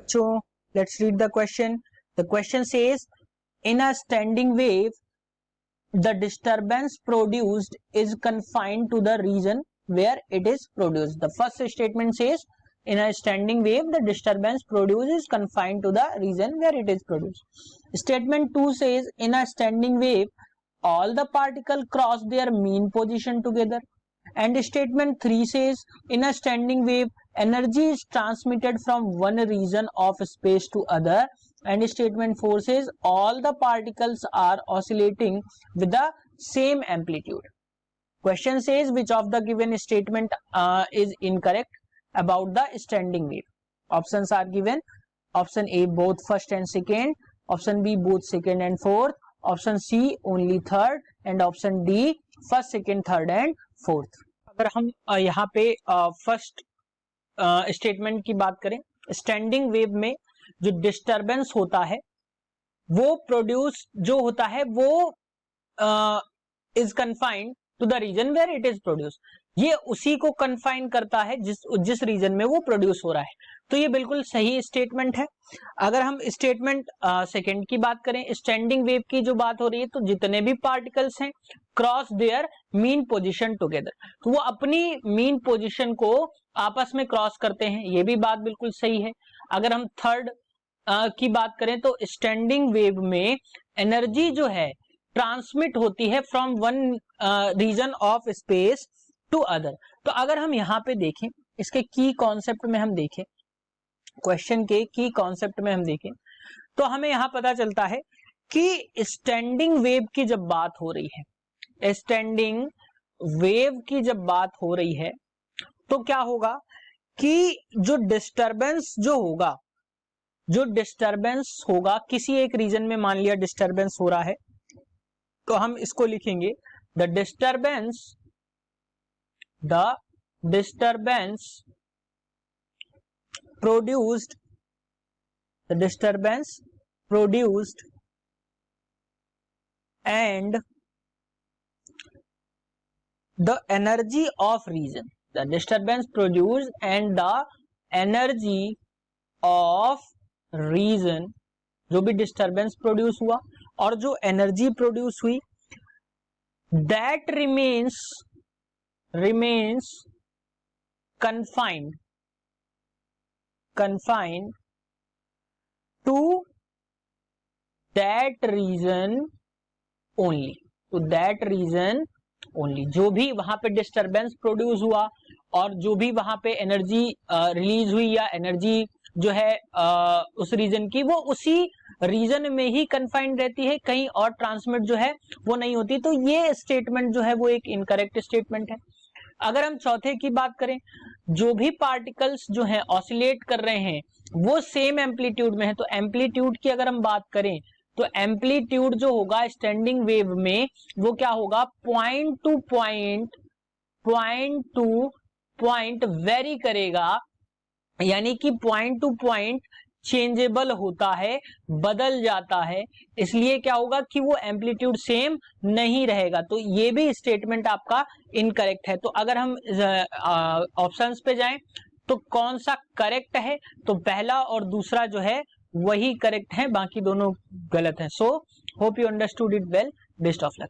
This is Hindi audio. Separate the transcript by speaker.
Speaker 1: So let's read the question. The question says, in a standing wave, the disturbance produced is confined to the region where it is produced. The first statement says, in a standing wave, the disturbance produced is confined to the region where it is produced. Statement 2 says, in a standing wave, all the particles cross their mean position together. And statement 3 says, in a standing wave, energy is transmitted from one region of space to other. And statement 4 says, all the particles are oscillating with the same amplitude. Question says, which of the given statement is incorrect about the standing wave? Options are given. Option A, both first and second. Option B, both second and fourth. Option C, only third. And option D, first second third and fourth. अगर हम यहाँ पे फर्स्ट स्टेटमेंट की बात करें, स्टैंडिंग वेव में जो डिस्टरबेंस होता है वो प्रोड्यूस जो होता है वो is confined to the region where it is produce. ये उसी को कन्फाइन करता है जिस रीजन में वो प्रोड्यूस हो रहा है. तो ये बिल्कुल सही स्टेटमेंट है. अगर हम स्टेटमेंट सेकंड की बात करें, स्टैंडिंग वेव की जो बात हो रही है, तो जितने भी पार्टिकल्स हैं cross there mean position together, तो वो अपनी मीन पोजीशन को आपस में क्रॉस करते हैं. ये भी बात बिल्कुल सही है. अगर हम थर्ड की बात करें तो स्टैंडिंग वेव में एनर्जी जो है ट्रांसमिट होती है from one region of space to other. तो अगर हम यहाँ पे देखें, इसके की कॉन्सेप्ट में हम देखें, क्वेश्चन के की कॉन्सेप्ट में हम देखें, तो हमें यहां पता चलता है कि स्टैंडिंग वेव की जब बात हो रही है, स्टैंडिंग वेव की जब बात हो रही है, तो क्या होगा कि जो डिस्टरबेंस होगा किसी एक रीजन में, मान लिया डिस्टरबेंस हो रहा है, तो हम इसको लिखेंगे the disturbance produced and the energy of region. The disturbance produced and the energy of region, जो भी डिस्टरबेंस प्रोड्यूस हुआ और जो एनर्जी प्रोड्यूस हुई, that remains confined to that region only. जो भी वहां पे डिस्टरबेंस प्रोड्यूस हुआ और जो भी वहां पे एनर्जी रिलीज हुई या एनर्जी जो है उस रीजन की, वो उसी रीजन में ही कन्फाइंड रहती है, कहीं और ट्रांसमिट जो है वो नहीं होती. तो ये स्टेटमेंट जो है वो एक इनकरेक्ट स्टेटमेंट है. अगर हम चौथे की बात करें, जो भी पार्टिकल्स जो हैं ऑसिलेट कर रहे हैं वो सेम एम्पलीट्यूड में है, तो एम्पलीट्यूड की अगर हम बात करें तो एम्पलीट्यूड जो होगा स्टैंडिंग वेव में वो क्या होगा, पॉइंट टू पॉइंट वेरी करेगा, यानी कि पॉइंट टू पॉइंट चेंजेबल होता है, बदल जाता है. इसलिए क्या होगा कि वो एम्पलीट्यूड सेम नहीं रहेगा. तो ये भी स्टेटमेंट आपका इनकरेक्ट है. तो अगर हम ऑप्शंस पे जाएं तो कौन सा करेक्ट है, तो पहला और दूसरा जो है वही करेक्ट है, बाकी दोनों गलत है. So hope you understood it well. Best of luck.